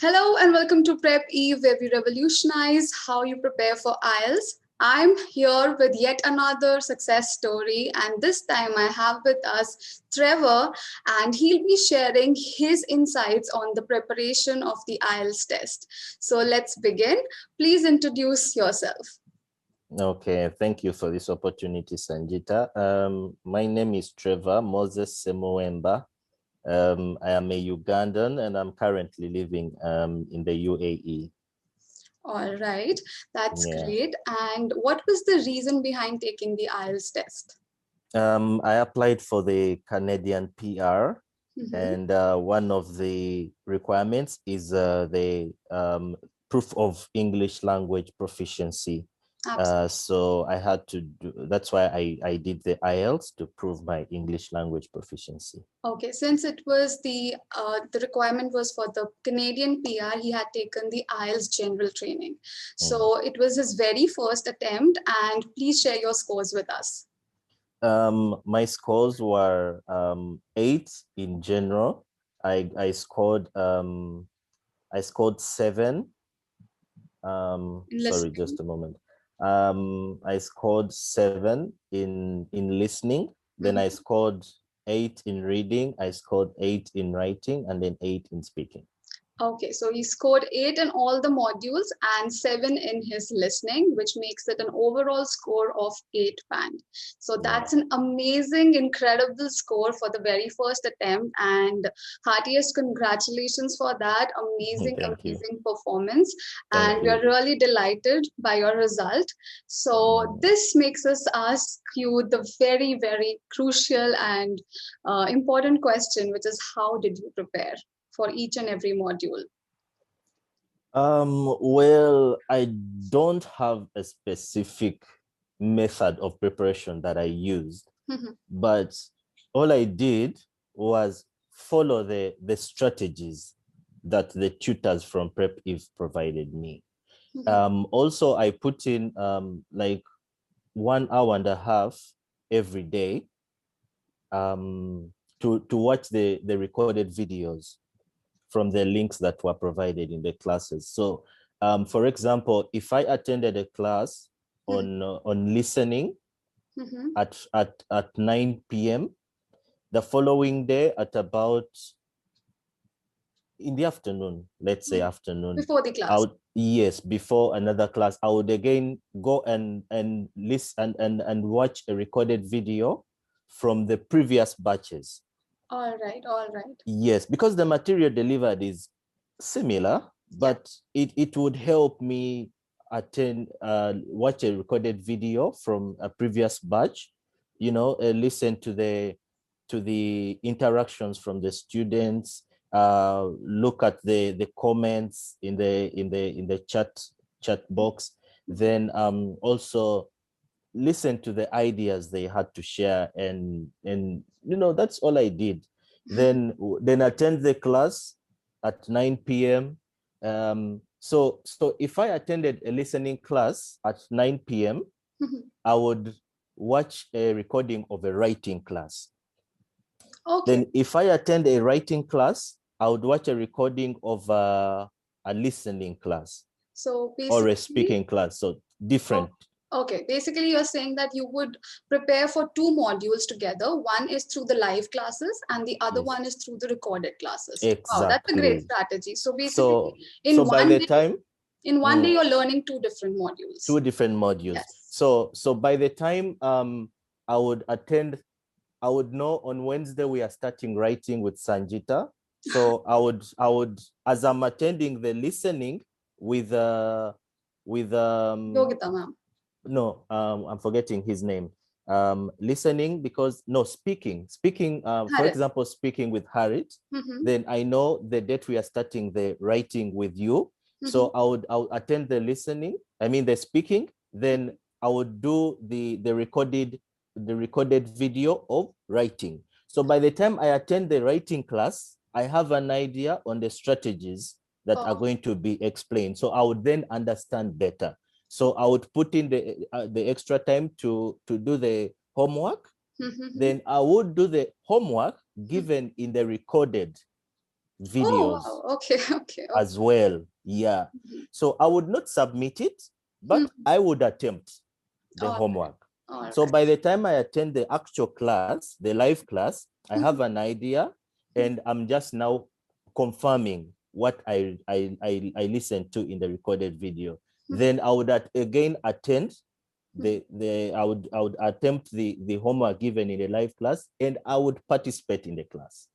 Hello and welcome to PrepEve, where we revolutionize how you prepare for Ielts. I'm here with yet another success story, and this time I have with us Trevor, and he'll be sharing his insights on the preparation of the Ielts test. So let's begin. Please introduce yourself. Okay, thank you for this opportunity, Sanjita. My name is Trevor Moses Semoemba. I am a Ugandan and I'm currently living in the UAE. All right, that's Yeah. great. And what was the reason behind taking the Ielts test? I applied for the Canadian PR, Mhm. and one of the requirements is the proof of English language proficiency. So I had to do, that's why I did the IELTS to prove my English language proficiency. Okay, since it was the requirement was for the Canadian PR, he had taken the IELTS general training. So it was his very first attempt, and please share your scores with us. My scores were 8 in general. I scored 7. Sorry, Listening. just a moment. I scored 7 in listening. Then I Mhm. scored 8 in reading. I scored 8 in writing, and then 8 in speaking. Okay, so he scored 8 in all the modules and 7 in his listening, which makes it an overall score of 8 band. So Yeah. that's an amazing, incredible score for the very first attempt, and heartiest congratulations for that amazing, Thank you. amazing performance. Thank And we are you. really delighted by your result. So this makes us ask you the very, very crucial and important question, which is how did you prepare for each and every module? Well, I don't have a specific method of preparation that I used, but all I did was follow the strategies that the tutors from PrepEve provided me. Also, I put in like 1 hour and a half every day to watch the recorded videos from the links that were provided in the classes. So, for example, if I attended a class on listening at 9 p.m., the following day at about in the afternoon, let's say afternoon, Before the class. yes, before another class, I would again go and listen and watch a recorded video from the previous batches. All right, all right. Yes, because the material delivered is similar, but it would help me watch a recorded video from a previous batch, listen to the interactions from the students, look at the comments in the chat box, then also listen to the ideas they had to share, and that's all I did. Then attend the class at 9 p.m. So if I attended a listening class at 9 p.m., I would watch a recording of a writing class. Okay. Then if I attend a writing class, I would watch a recording of a listening class. So or basically, a speaking class. So different. Okay, basically you're saying that you would prepare for 2 modules together. One is through the live classes and the other Yes. one is through the recorded classes. Wow, that's a great Exactly. strategy. So basically So in by one the day, time you're learning 2 different modules. 2 different modules. Yes. So by the time I would attend, I would know on Wednesday we are starting writing with Sanjita. So I would as I'm attending the listening with Yogita ma'am. no, I'm forgetting his name. Listening, because no, speaking, for Harit. example, speaking with Harit, then I know the date we are starting the writing with you. So I would attend the listening, the speaking, then I would do the recorded video of writing. So by the time I attend the writing class, I have an idea on the strategies that are going to be explained. So I would then understand better. So I would put in the extra time to do the homework. Then I would do the homework given in the recorded Oh, videos wow. Okay, okay, okay. as well. Yeah. Mhm. So I would not submit it, but Mhm. I would attempt the All right, homework. all So right. by the time I attend the actual class, the live class, I have Mhm. an idea, and I'm just now confirming what I listened to in the recorded video. Mhm. Then I would again attend Mhm. I would attempt the homework given in the live class, and I would participate in the class.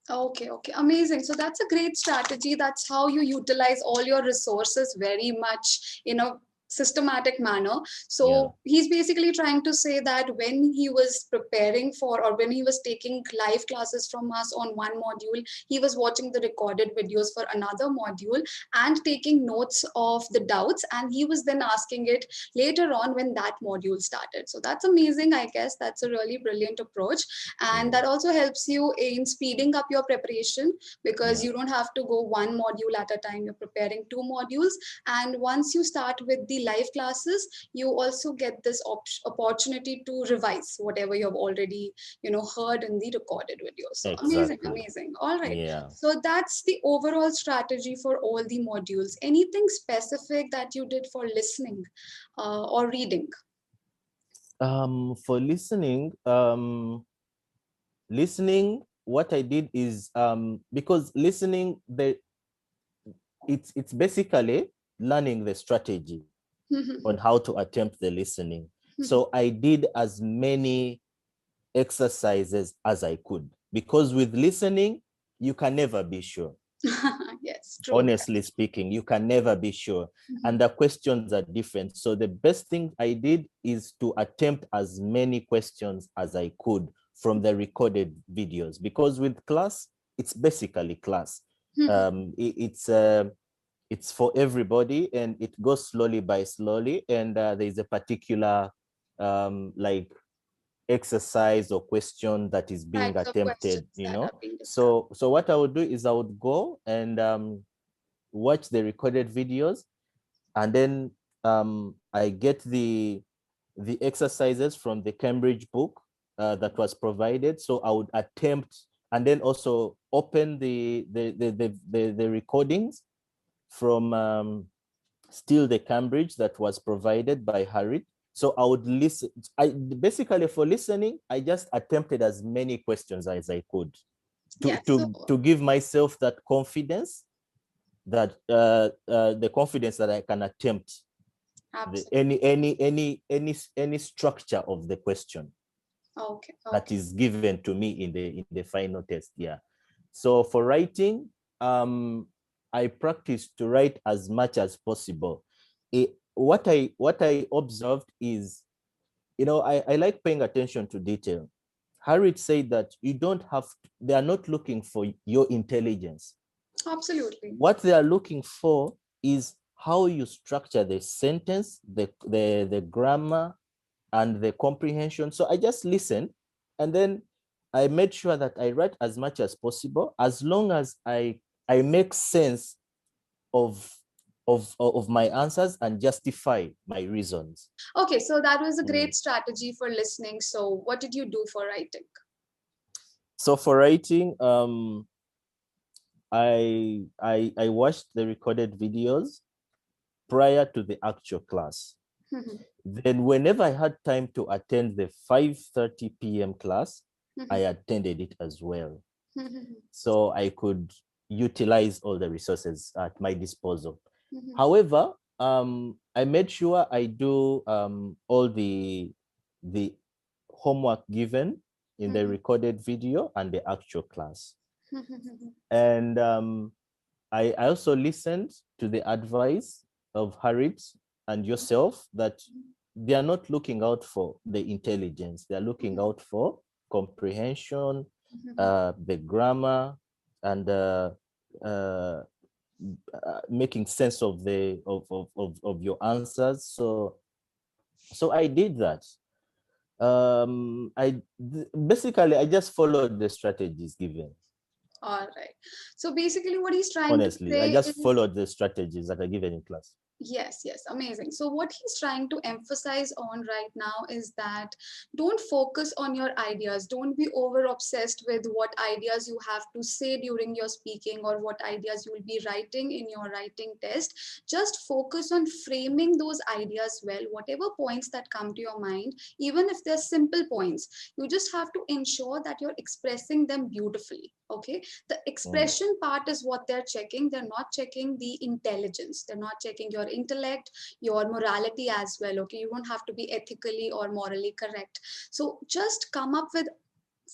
Okay, okay, amazing. So that's a great strategy. That's how you utilize all your resources very much in a systematic manner. Yeah, So he's basically trying to say that when he was preparing for, or when he was taking live classes from us on one module, he was watching the recorded videos for another module and taking notes of the doubts, and he was then asking it later on when that module started. So that's amazing. I guess that's a really brilliant approach, and mm, that also helps you in speeding up your preparation, because yeah, you don't have to go one module at a time. You're preparing two modules, and once you start with the live classes, you also get this opportunity to revise whatever you have already heard in the recorded video. So amazing, exactly. amazing. All right, Yeah. so that's the overall strategy for all the modules. Anything specific that you did for listening or reading? For listening, what I did is because listening, it's basically learning the strategy on how to attempt the listening. So I did as many exercises as I could, because with listening, you can never be sure. Yes, true. Honestly speaking, you can never be sure. Mhm. And the questions are different. So the best thing I did is to attempt as many questions as I could from the recorded videos, because with class, it's basically class. Mhm. It's for everybody, and it goes slowly by slowly. And there's a particular like exercise or question that is being Types of attempted, questions that are being discussed. So what I would do is I would go and watch the recorded videos, and then I get the exercises from the Cambridge book that was provided. So I would attempt, and then also open the recordings from still the Cambridge that was provided by Harriet. So I would listen. I basically, for listening, I just attempted as many questions as I could to Yes, to so to give myself that confidence, that the confidence that I can attempt the absolutely. any structure of the question Okay, that okay. is given to me in the final test. Yeah. So for writing, I practice to write as much as possible. What I observed is, I like paying attention to detail. Harriet said that you don't have they are not looking for your intelligence. Absolutely. What they are looking for is how you structure the sentence, the grammar, and the comprehension. So I just listened, and then I made sure that I write as much as possible, as long as I make sense of of my answers and justify my reasons. Okay, so that was a Mm. great strategy for listening. So what did you do for writing? So for writing, I watched the recorded videos prior to the actual class. Mhm, Then whenever I had time to attend the 5:30 p.m. class, mhm, I attended it as well. mhm, So I could utilize all the resources at my disposal. mhm, However, I made sure I do all the homework given in the mhm, recorded video and the actual class. mhm, And I also listened to the advice of Harriet and yourself, that they are not looking out for the intelligence, they are looking out for comprehension, mhm. the grammar, and making sense of the of your answers. So I did that. Basically I just followed the strategies given. All right. So basically, what he's trying to Honestly, I say just is, followed the strategies that are given in class. Yes, yes, amazing. So, what he's trying to emphasize on right now is that don't focus on your ideas. Don't be over obsessed with what ideas you have to say during your speaking or what ideas you will be writing in your writing test. Just focus on framing those ideas well, whatever points that come to your mind, even if they're simple points. You just have to ensure that you're expressing them beautifully. Okay, the Mm, expression part is what they're checking. They're not checking the intelligence, they're not checking your intellect, your morality as well. Okay, you don't have to be ethically or morally correct. So just come up with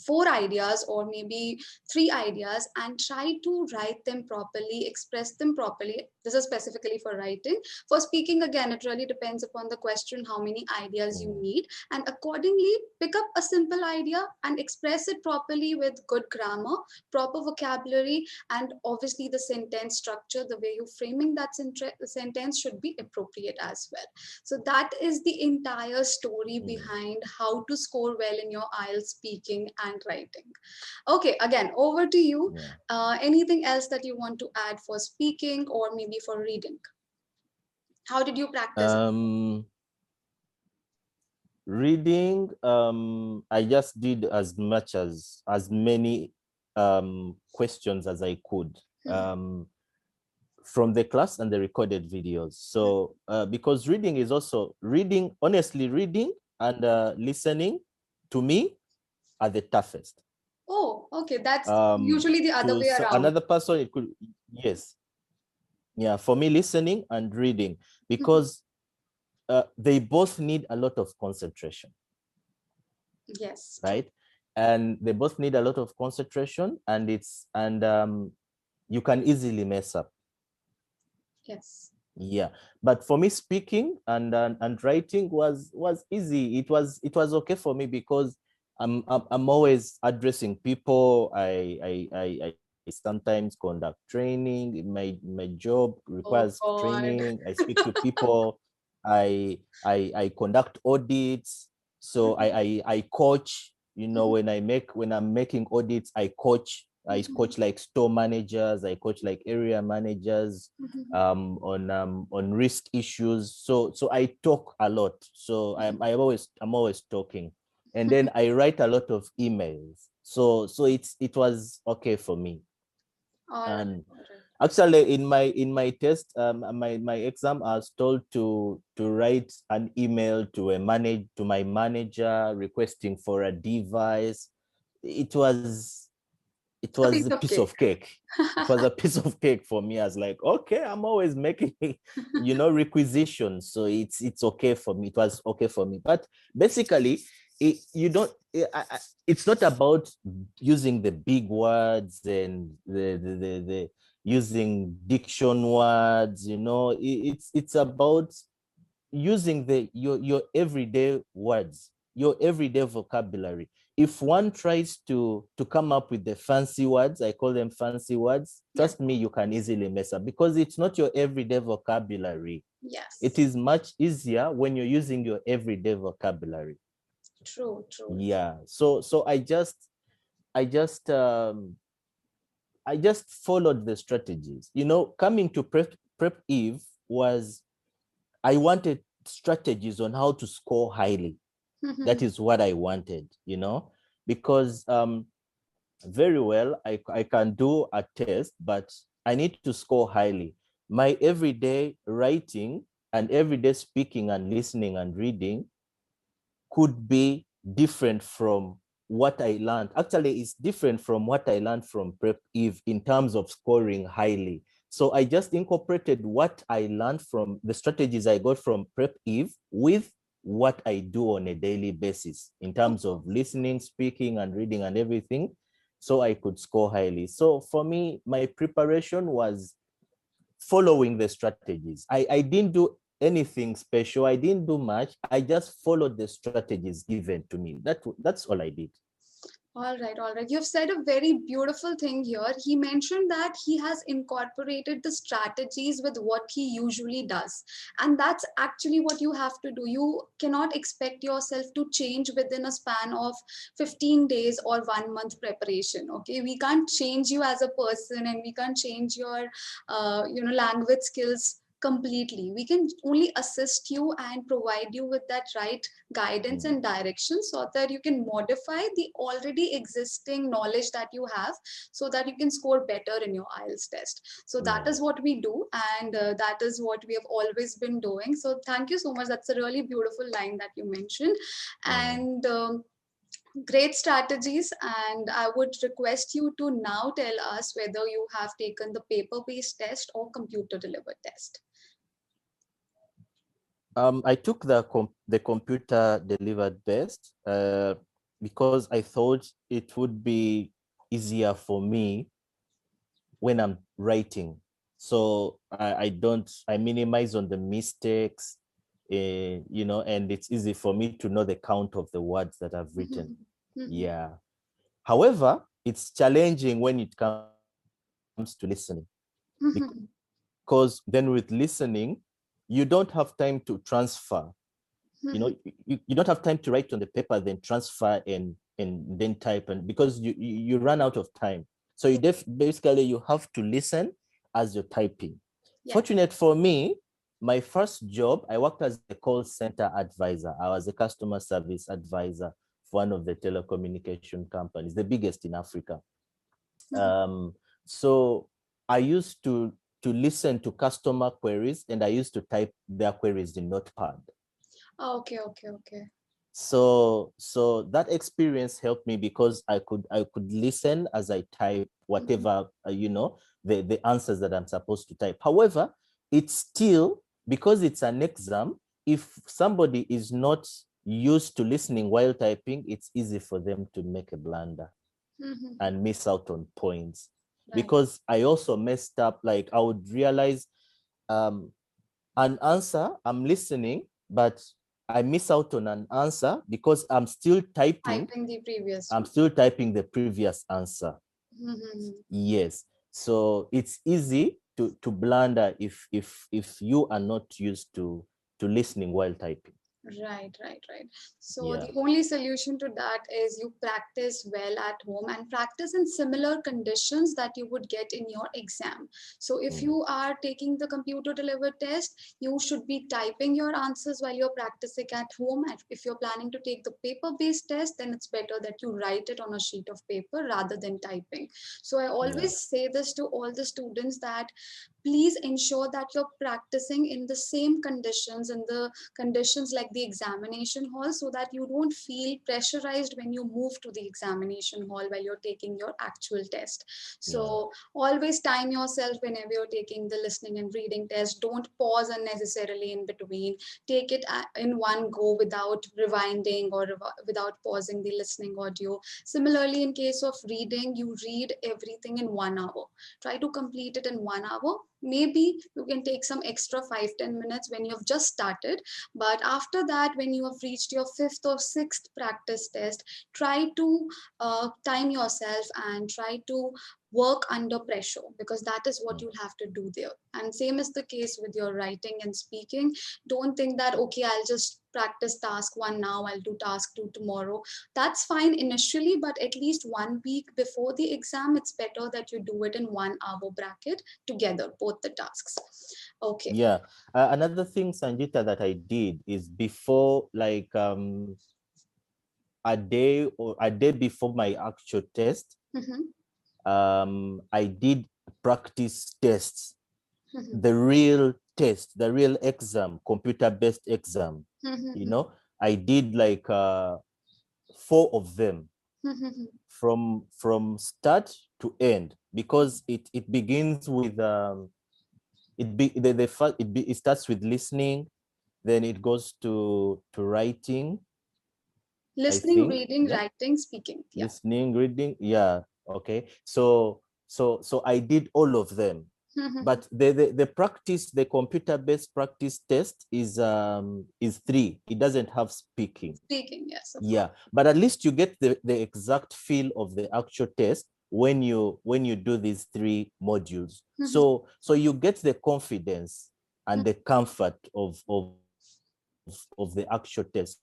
four ideas or maybe three ideas and try to write them properly, express them properly. This is specifically for writing. For speaking, again, it really depends upon the question, how many ideas you mm, need, and accordingly pick up a simple idea and express it properly with good grammar, proper vocabulary, and obviously the sentence structure, the way you're framing that sentence should be appropriate as well. So that is the entire story mm. behind how to score well in your IELTS speaking and writing. Okay, again, over to you. Yeah. Anything else that you want to add for speaking or maybe for reading? How did you practice it? Um, Reading, I just did as many questions as I could from the class and the recorded videos. So because reading is also reading, honestly, reading and listening to me are the toughest. Oh, okay, that's usually the other To way around. another person, it could, yes, yeah, for me, listening and reading, Mhm. because they both need a lot of concentration, Yes, true. right? And they both need a lot of concentration, and you can easily mess up. Yes. Yeah, but for me, speaking and writing was easy. It was okay for me because I'm always addressing people. I sometimes conduct training. My job Oh requires God. training. I speak to people. I conduct audits. So I coach. You know, when I'm making audits, I coach. I coach like store managers. I coach like area managers on risk issues. So I talk a lot. So I'm always talking, and then I write a lot of emails. So it was okay for me. All right, And all right. actually, in my test, my exam, I was told to write an email to my manager requesting for a device. It was it A was piece a of piece cake. of cake. It was a piece of cake for me. I was like, okay, I'm always making, requisitions, so it's okay for me. It was okay for me. But basically, you don't. It's not about using the big words and the using diction words. It's about using your everyday words, your everyday vocabulary. If one tries to come up with the fancy words, I call them fancy words, Yes, trust me, you can easily mess up because it's not your everyday vocabulary. It yes. is much easier when you're using your everyday vocabulary. True, true. Yeah. So I just followed the strategies. Coming to PrepEve was, I wanted strategies on how to score highly. That is what I wanted, because very well, I can do a test, but I need to score highly. My everyday writing and everyday speaking and listening and reading could be different from what I learned. Actually, it's different from what I learned from PrepEve in terms of scoring highly. So I just incorporated what I learned from the strategies I got from PrepEve with what I do on a daily basis in terms of listening, speaking, and reading and everything. So I could score highly. So for me, my preparation was following the strategies. I didn't do anything special. I didn't do much. I just followed the strategies given to me. That's all I did. All right, all right. You've said a very beautiful thing here. He mentioned that he has incorporated the strategies with what he usually does. And that's actually what you have to do. You cannot expect yourself to change within a span of 15 days or 1 month preparation. Okay. We can't change you as a person and we can't change your language skills Completely. We can only assist you and provide you with that right guidance Mm, and direction so that you can modify the already existing knowledge that you have so that you can score better in your IELTS test. So that yeah. is what we do, and that is what we have always been doing. So thank you so much. That's a really beautiful line that you mentioned. Mm. And great strategies, and I would request you to now tell us whether you have taken the paper based test or computer delivered test. I took the computer delivered best because I thought it would be easier for me when I'm writing. So I minimize on the mistakes, and it's easy for me to know the count of the words that I've written. Mhm. Mhm. Yeah. However, it's challenging when it comes to listening, because Mhm. then with listening, you don't have time to transfer. Mhm. You don't have time to write on the paper, then transfer and then type, and because you run out of time. So Yeah. basically you have to listen as you're typing. Yes. Fortunate for me, my first job, I worked as a call center advisor. I was a customer service advisor for one of the telecommunication companies, the biggest in Africa. Mhm. um, so I used to listen to customer queries, and I used to type their queries in Notepad. Okay, okay, okay. So that experience helped me because I could listen as I type Mhm. whatever the answers that I'm supposed to type. However, it's still, because it's an exam, if somebody is not used to listening while typing, it's easy for them to make a blunder Mhm. and miss out on points. Right. Because I also messed up, like I would realize um an answer, I'm listening, but I miss out on an answer because Typing the previous I'm one. still typing the previous answer. Mhm. Yes. So it's easy to blunder if you are not used to listening while typing. Right, right, right. So Yeah. the only solution to that is you practice well at home and practice in similar conditions that you would get in your exam. So if Mm, you are taking the computer delivered test, you should be typing your answers while you're practicing at home. And if you're planning to take the paper based test, then it's better that you write it on a sheet of paper rather than typing. So I yeah. always say this to all the students that please ensure that you're practicing in the same conditions, in the conditions like the examination hall, so that you don't feel pressurized when you move to the examination hall while you're taking your actual test. Yeah. So always time yourself whenever you're taking the listening and reading test. Don't pause unnecessarily in between. Take it in one go without rewinding or without pausing the listening audio. Similarly, in case of reading, you read everything in 1 hour. Try to complete it in 1 hour. Maybe you can take some extra 5-10 minutes when you've just started, but after that, when you have reached your fifth or sixth practice test, try to time yourself and try to work under pressure, because that is what Mm, you'll have to do there. And same is the case with your writing and speaking. Don't think that, okay, I'll just practice task one now, I'll do task two tomorrow. That's fine initially, but at least 1 week before the exam, it's better that you do it in 1 hour bracket together, both the tasks. Okay. yeah. Another thing, Sanjita, that I did is before, like a day before my actual test, Mm-hmm. I did practice tests, Mm-hmm. the real test, the real exam, computer-based exam. You Mm-hmm. know, I did like 4 of them Mm-hmm. from start to end, because it begins with it be the first it starts with listening, then it goes to writing, I Listening, think. reading, Yeah. writing, speaking. Yeah. Listening, reading. Yeah. Okay. So I did all of them. Mm-hmm. But the practice, the computer-based practice test is 3. It doesn't have speaking. Speaking, yes, of course. Yeah. But at least you get the exact feel of the actual test when you do these 3 modules. Mm-hmm. So you get the confidence and the comfort of the actual test.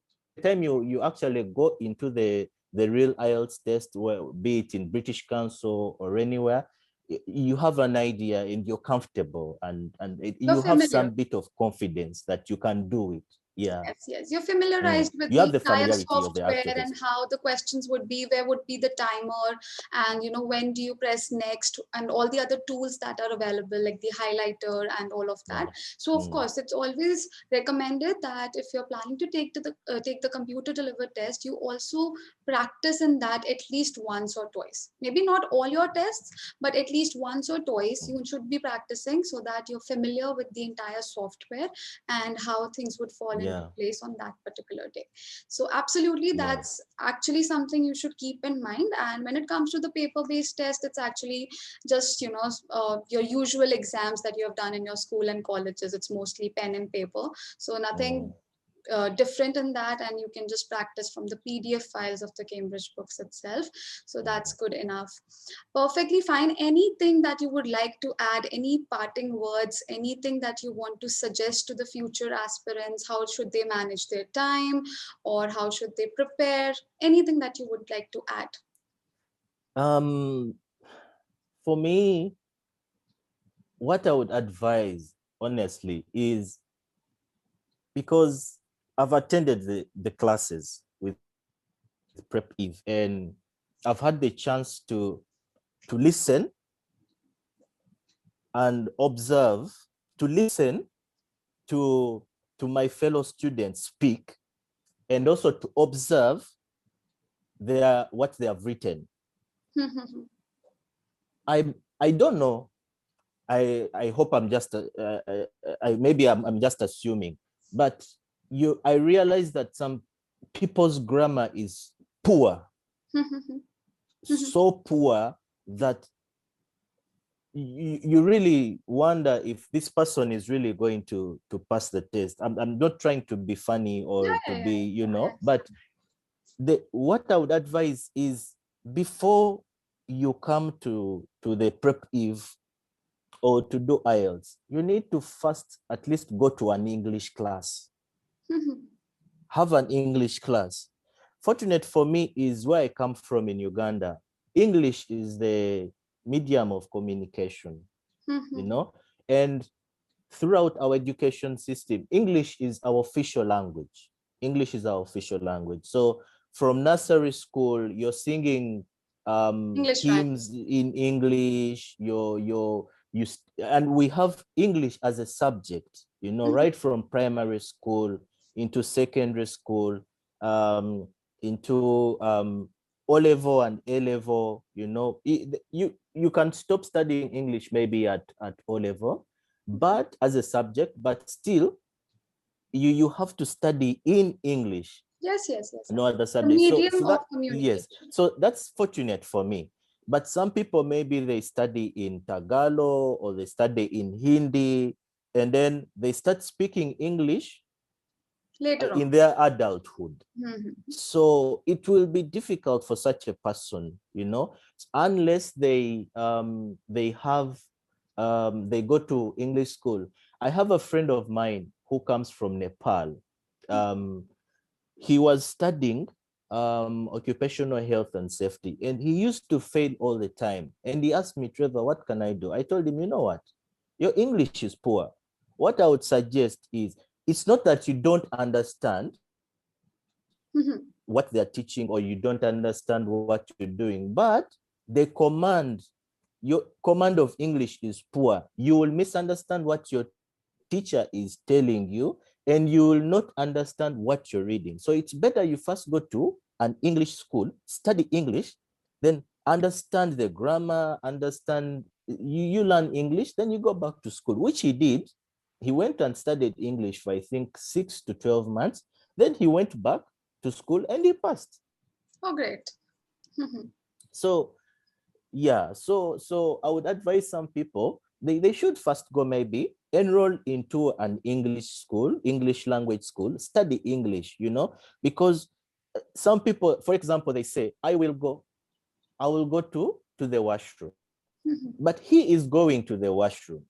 So by the time you actually go into the real IELTS test, where be it in British Council or anywhere, you have an idea and you're comfortable, and You're you have familiar. some bit of confidence that you can do it. Yeah. Yes, yes. You're familiarized with You the have the entire familiarity of the software activities. and how the questions would be, where would be the timer, and when do you press next, and all the other tools that are available, like the highlighter and all of that. Mm, So of mm, course, it's always recommended that if you're planning to take the computer delivered test, you also practice in that at least once or twice. Maybe not all your tests, but at least once or twice mm. you should be practicing so that you're familiar with the entire software and how things would fall into Yeah, place on that particular day. So absolutely, yeah. that's actually something you should keep in mind. And when it comes to the paper based test, it's actually just your usual exams that you have done in your school and colleges. It's mostly pen and paper, so nothing Mm, different in that, and you can just practice from the PDF files of the Cambridge books itself. So that's mm. good enough. Perfectly fine. Anything that you would like to add, any parting words, anything that you want to suggest to the future aspirants? How should they manage their time, or how should they prepare? Anything that you would like to add? Um, for me, what I would advise, honestly, is because I've attended the classes with PrepEve, and I've had the chance to listen and observe, to listen to my fellow students speak, and also to observe what they have written. I don't know. I hope I'm just maybe I'm just assuming, but I realize that some people's grammar is poor, so poor that you really wonder if this person is really going to pass the test. I'm not trying to be funny Yeah, or to yeah, be, yeah. but what I would advise is, before you come to the PrepEve or to do Ielts, you need to first at least go to an English class. Have an English class. Fortunate for me is where I come from in Uganda. English is the medium of communication, and throughout our education system, English is our official language. English is our official language. So from nursery school, you're singing English hymns rhymes. in English. And we have English as a subject, right from primary school into secondary school, um, into O level and A level. You can stop studying English maybe at O level, but as a subject, but still you have to study in English, Yes, yes, yes. no other The subject. So medium of that, yes, communication. so that's fortunate for me. But some people, maybe they study in Tagalog or they study in Hindi, and then they start speaking English Later on. in their adulthood. Mhm. So it will be difficult for such a person, unless they go to English school. I have a friend of mine who comes from Nepal. Um, he was studying occupational health and safety, and he used to fail all the time. And he asked me, Trevor, what can I do? I told him, you know what? Your English is poor. What I would suggest is, it's not that you don't understand what they're teaching or you don't understand what you're doing, but your command of English is poor. You will misunderstand what your teacher is telling you, and you will not understand what you're reading. So it's better you first go to an English school, study English, then understand the grammar, you learn English, then you go back to school, which he did. He went and studied English for, I think, 6 to 12 months. Then he went back to school and he passed. Oh, great. So yeah, so I would advise some people, they should first go, maybe enroll into an English school, English language school, study English, because some people, for example, they say, I will go to the washroom, but he is going to the washroom.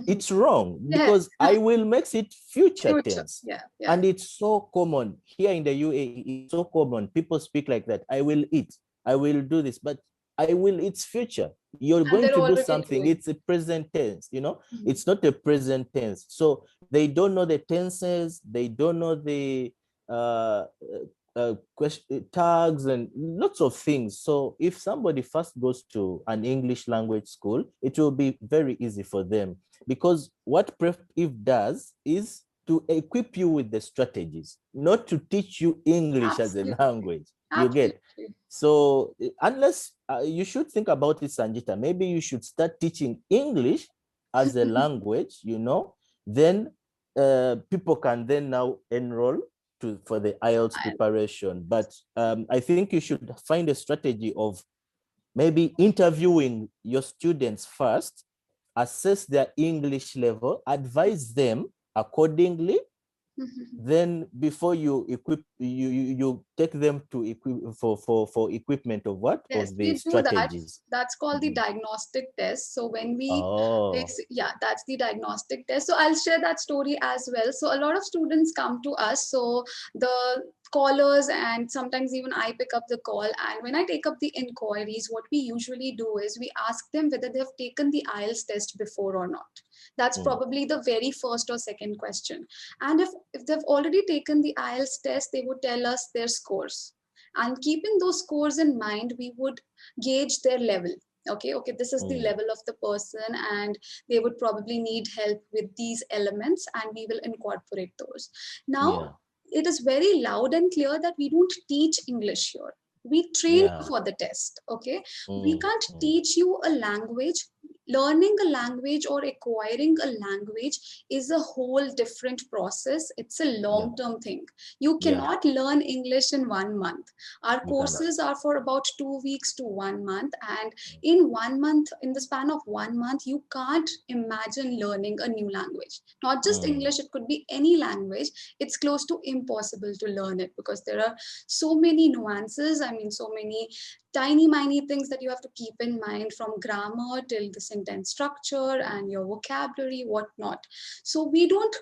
It's wrong, Yes. because I will makes it future Future. tense. Yeah, yeah. And it's so common here in the UAE. It's so common. People speak like that. I will eat. I will do this, but I will, it's future. you're And going they're to do already something. doing. It's a present tense, Mhm. it's not a present tense. So they don't know the tenses, they don't know the tags and lots of things. So if somebody first goes to an English language school, it will be very easy for them, because what PrepEve does is to equip you with the strategies, not to teach you English as a Absolutely. language. You get? Absolutely. So unless you should think about it, Sanjita, maybe you should start teaching English as a language, then people can then now enroll for the IELTS I- preparation. But I think you should find a strategy of maybe interviewing your students first, assess their English level, advise them accordingly, then before you equip you take them to equip for equipment of what, Yes, of the we do that. strategies. That's called the Mhm. diagnostic test. So when we, Oh. yeah, that's the diagnostic test. So I'll share that story as well. So a lot of students come to us. So the callers, and sometimes even I pick up the call. And when I take up the inquiries, what we usually do is we ask them whether they've taken the IELTS test before or not. That's Mm. probably the very first or second question. And if they've already taken the IELTS test, they would tell us their scores, and keeping those scores in mind, we would gauge their level. Okay, this is the Mm. level of the person, and they would probably need help with these elements, and we will incorporate those. Now, Yeah. it is very loud and clear that we don't teach English here. We train you Yeah. for the test. Okay, we Mm. can't Mm. teach you a language. Learning a language or acquiring a language is a whole different process. It's a Yeah. long term thing. You Yeah. cannot learn English in 1 month. Our You cannot. courses are for about 2 weeks to 1 month, and in 1 month, in the span of 1 month, you can't imagine learning a new language. Not just Mm. English, it could be any language. It's close to impossible to learn it because there are so many nuances. I mean, so many tiny, miny things that you have to keep in mind, from grammar till the sentence structure and your vocabulary, whatnot. So we don't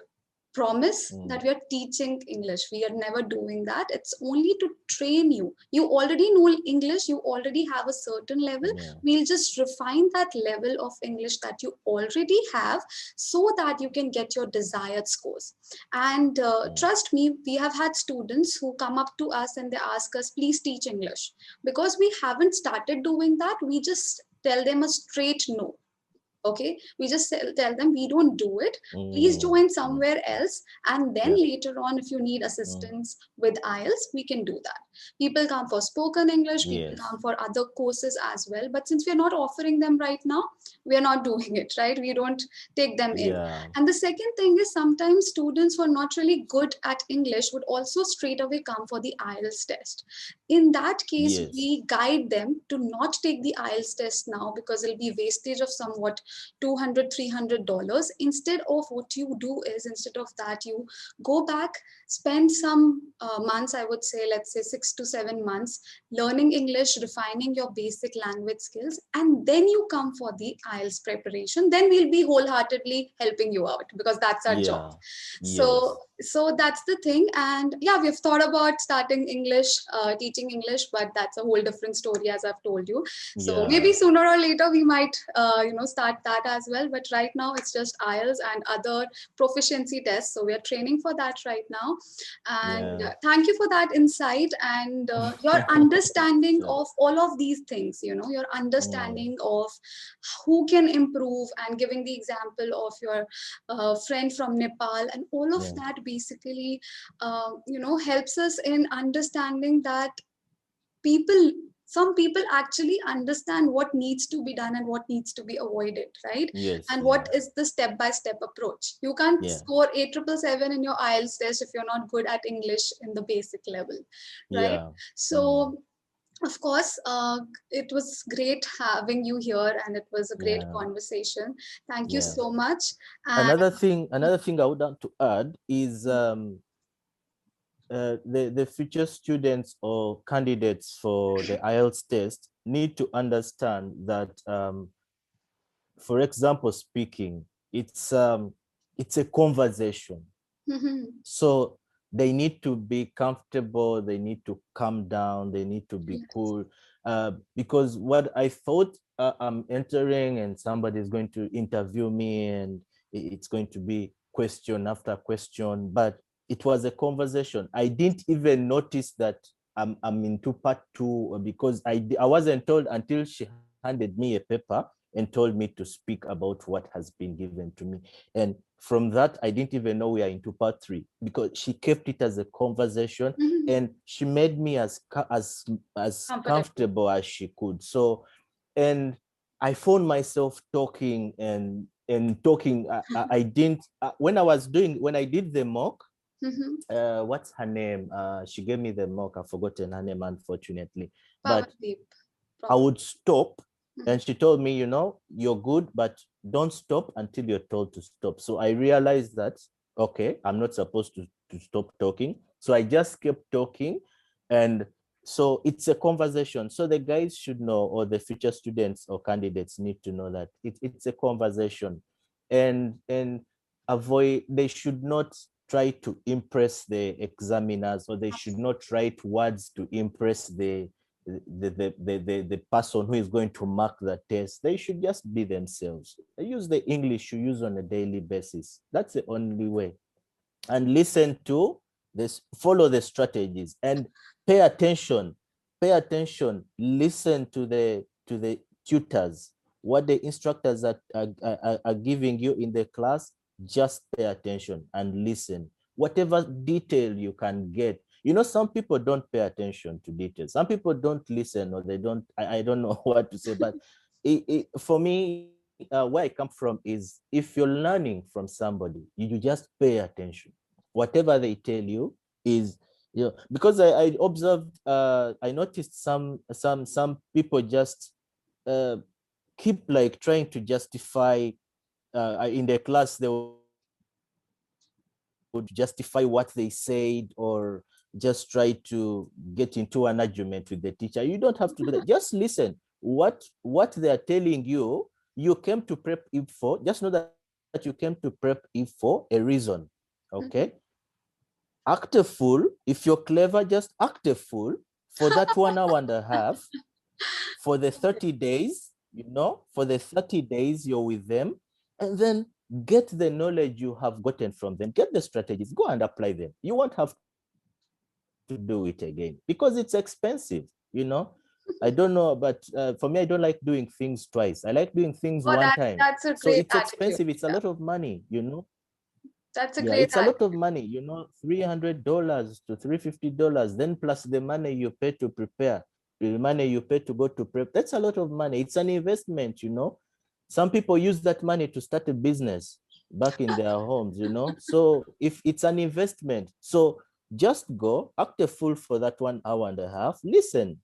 promise Mm. that we are teaching English. We are never doing that. It's only to train you. You already know English, you already have a certain level. Yeah. We'll just refine that level of English that you already have so that you can get your desired scores. And Mm. trust me, we have had students who come up to us and they ask us, please teach English. Because we haven't started doing that, we just tell them a straight no. Okay, we just tell them we don't do it. Please Mm. join Mm. somewhere else, and then Yeah. later on, if you need Mm. assistance with IELTS, we can do that. People come for spoken English, people Yes. come for other courses as well, but since we're not offering them right now, we are not doing it, right? We don't take them in. Yeah. And the second thing is, sometimes students who are not really good at English would also straight away come for the IELTS test. In that case, Yes. we guide them to not take the IELTS test now, because it'll be wastage of somewhat $200 $300. Instead of, what you do is, instead of that, you go back, spend some months, I would say, let's say 6 to 7 months, learning English, refining your basic language skills, and then you come for the IELTS preparation. Then we'll be wholeheartedly helping you out, because that's our job. Yeah. So Yes. so that's the thing. And yeah, we've thought about starting English, teaching English, but that's a whole different story, as I've told you. So maybe Yeah. sooner or later we might start that as well, but right now it's just IELTS and other proficiency tests. So we are training for that right now. And Yeah. thank you for that insight, and your understanding Sure. of all of these things, your Mm. understanding of who can improve, and giving the example of your friend from Nepal, and all of Yeah. that basically helps us in understanding that people some people actually understand what needs to be done and what needs to be avoided, right? Yes. And what Yeah. is the step by step approach. You can't Yeah. score 8,777 in your IELTS test if you're not good at English in the basic level, right? Yeah. Mm. So of course, it was great having you here, and it was a great Yeah. conversation. Thank you Yeah. so much. And Another thing I would want to add is the future students or candidates for the IELTS test need to understand that, for example, speaking, it's a conversation. So they need to be comfortable, they need to calm down, they need to be yes. cool. because what I thought, I'm entering and somebody is going to interview me and it's going to be question after question, but it was a conversation. I didn't even notice that I'm into part two, because I wasn't told until she handed me a paper and told me to speak about what has been given to me. And from that, I didn't even know we are into part three, because she kept it as a conversation and she made me as comfortable as she could. So, and I found myself talking and talking. I didn't when I did the mock. What's her name? She gave me the mock. I've forgotten her name, unfortunately. But I would stop, and she told me, you're good, but don't stop until you're told to stop. So I realized that, okay, I'm not supposed to stop talking. So I just kept talking. And so it's a conversation. So the guys should know, or the future students or candidates need to know that it's a conversation. And they should not try to impress the examiners, or they should not write words to impress the person who is going to mark the test. They should just be themselves. They use the English you use on a daily basis. That's the only way. And listen to this, follow the strategies, and pay attention. Listen to the tutors, what the instructors are giving you in the class. Just pay attention and listen. Whatever detail you can get. Some people don't pay attention to details. Some people don't listen, or they don't, I don't know what to say, but for me, where I come from is, if you're learning from somebody, you just pay attention. Whatever they tell you is, because I observed, I noticed some people just uh, keep like trying to justify, in their class, they would justify what they said, or just try to get into an argument with the teacher. You don't have to do that. Just listen. What they are telling you, you came to PrepEve for. Just know that you came to PrepEve for a reason. Okay? Act a fool. If you're clever, just act a fool for that 1 hour and a half, for the 30 days, for the 30 days you're with them, and then get the knowledge you have gotten from them, get the strategies, go and apply them. You won't have to do it again, because it's expensive. I don't know, but for me, I don't like doing things twice. I like doing things one time. Oh, So it's that's a expensive. great It's a lot of attitude. money, Yeah, that's a Yeah, it's great a lot of attitude. money, $300 to $350, then plus the money you pay to prepare, the money you pay to go to prep. That's a lot of money. It's an investment. Some people use that money to start a business back in their homes. So if it's an investment, so just go, act a fool for that 1 hour and a half, listen,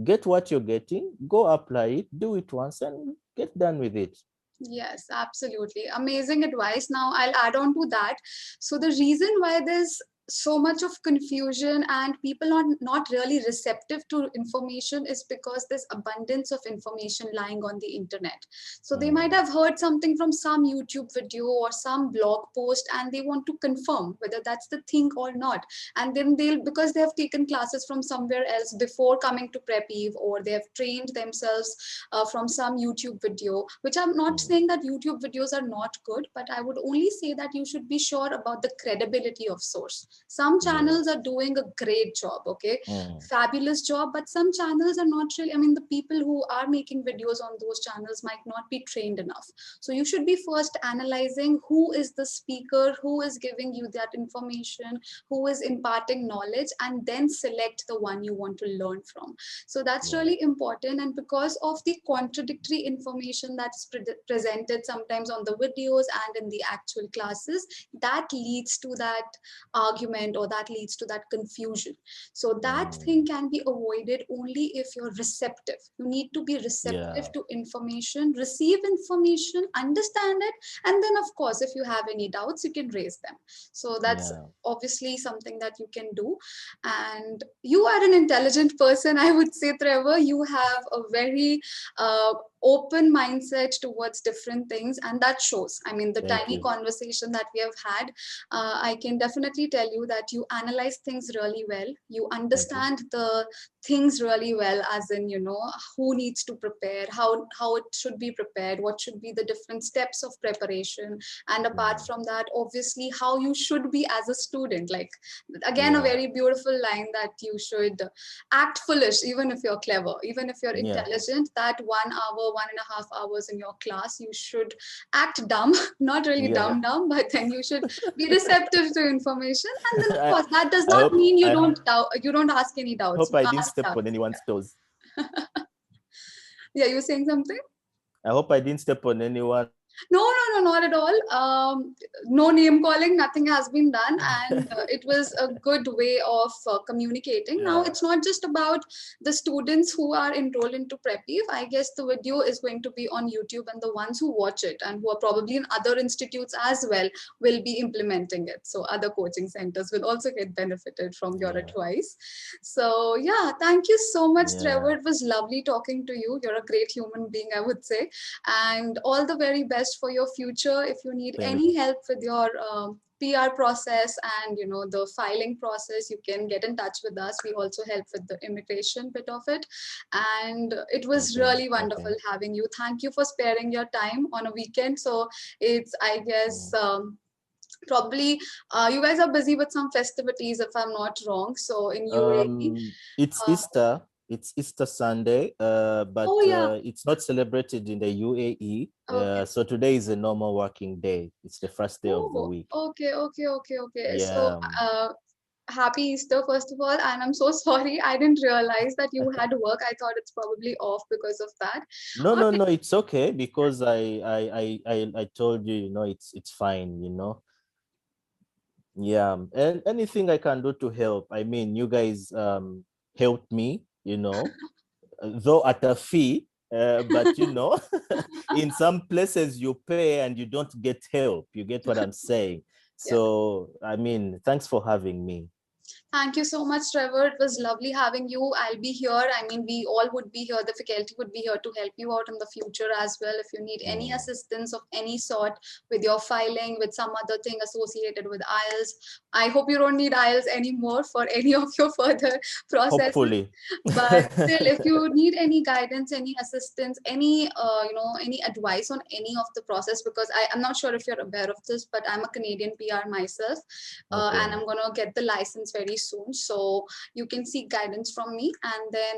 get what you're getting, go apply it, do it once, and get done with it. Yes, absolutely. Amazing advice. Now, I'll add on to that. So, the reason why there's so much of confusion and people are not really receptive to information is because there's abundance of information lying on the internet. So they might have heard something from some YouTube video or some blog post and they want to confirm whether that's the thing or not. And then because they have taken classes from somewhere else before coming to PrepEve, or they have trained themselves from some YouTube video, which I'm not saying that YouTube videos are not good, but I would only say that you should be sure about the credibility of source. Some channels are Yes. doing a great job, okay, Mm. fabulous job, but some channels are not really, I mean, the people who are making videos on those channels might not be trained enough. So you should be first analyzing who is the speaker, who is giving you that information, who is imparting knowledge, and then select the one you want to learn from. So that's Yeah. really important. And because of the contradictory information that's presented sometimes on the videos and in the actual classes, that leads to that argument, or that leads to that confusion. So that thing can be avoided only if you're receptive. You need to be receptive Yeah. to information, receive information, understand it, and then of course if you have any doubts you can raise them. So that's Yeah. obviously something that you can do. And you are an intelligent person, I would say, Trevor. You have a very open mindset towards different things, and that shows. I mean, the Thank tiny you. conversation that we have had, I can definitely tell you that you analyze things really well. You Thank you. understand the things really well, as in, who needs to prepare, how it should be prepared, what should be the different steps of preparation. And apart Mm. from that, obviously, how you should be as a student. Like, again, a Yeah. very beautiful line that you should act foolish even if you're clever, even if you're Yeah. intelligent. That 1 hour, 1.5 hours in your class, you should act dumb, not really Yeah. dumb, but then you should be receptive to information. And then, of I, course, that does I not hope mean you I don't doubt, you don't ask any doubts. hope You I didn't ask step on doubts. anyone's toes. Yeah, you were saying something? I hope I didn't step on anyone. No, not at all. No name calling, nothing has been done, and it was a good way of communicating. Now, Yeah. it's not just about the students who are enrolled into PrepEve. I guess the video is going to be on YouTube, and the ones who watch it and who are probably in other institutes as well will be implementing it. So, other coaching centers will also get benefited from your Yeah. advice. So, yeah, thank you so much, Trevor. Yeah. It was lovely talking to you. You're a great human being, I would say, and all the very best for your future. If you need Thank any help with your PR process and the filing process, you can get in touch with us. We also help with the immigration bit of it. And it was Okay. really wonderful Okay. having you. Thank you for sparing your time on a weekend. So it's, I guess, Mm. probably you guys are busy with some festivities, if I'm not wrong. So in UAE, It's uh, Easter. It's Easter Sunday, but oh yeah, it's not celebrated in the UAE. okay. So today is a normal working day. It's the first day of the Oh, week. okay. So, Yeah. happy Easter, first of all. And I'm so sorry. I didn't realize that you had work. I thought it's probably off because of that. No, All no, right. no. It's okay because I told you, it's fine. Yeah, and anything I can do to help. I mean, you guys helped me, though at a fee, but in some places you pay and you don't get help. You get what I'm saying? Yeah. So, I mean, thanks for having me. Thank you so much, Trevor. It was lovely having you. I'll be here. I mean, we all would be here. The faculty would be here to help you out in the future as well. If you need any Mm, assistance of any sort with your filing, with some other thing associated with IELTS, I hope you don't need IELTS anymore for any of your further processes. hopefully. But still, if you need any guidance, any assistance, any any advice on any of the process, because I'm not sure if you're aware of this, but I'm a Canadian PR myself, and Okay. I'm gonna get the license very soon. So you can seek guidance from me, and then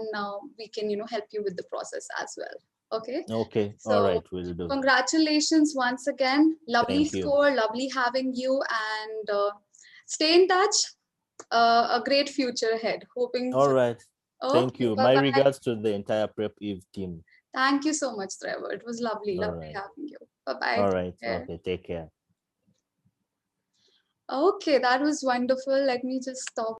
we can help you with the process as well. Okay. Okay. All So right. Will do. congratulations once again. Lovely Thank you. score. Lovely having you, and stay in touch. A great future ahead. Hoping All for. right. Thank Okay, you. bye My bye. regards to the entire PrepEve team. Thank you so much, Trevor. It was lovely, All lovely right. having you. Bye bye. All Take right. care. Okay. Take care. Okay, that was wonderful. Let me just stop.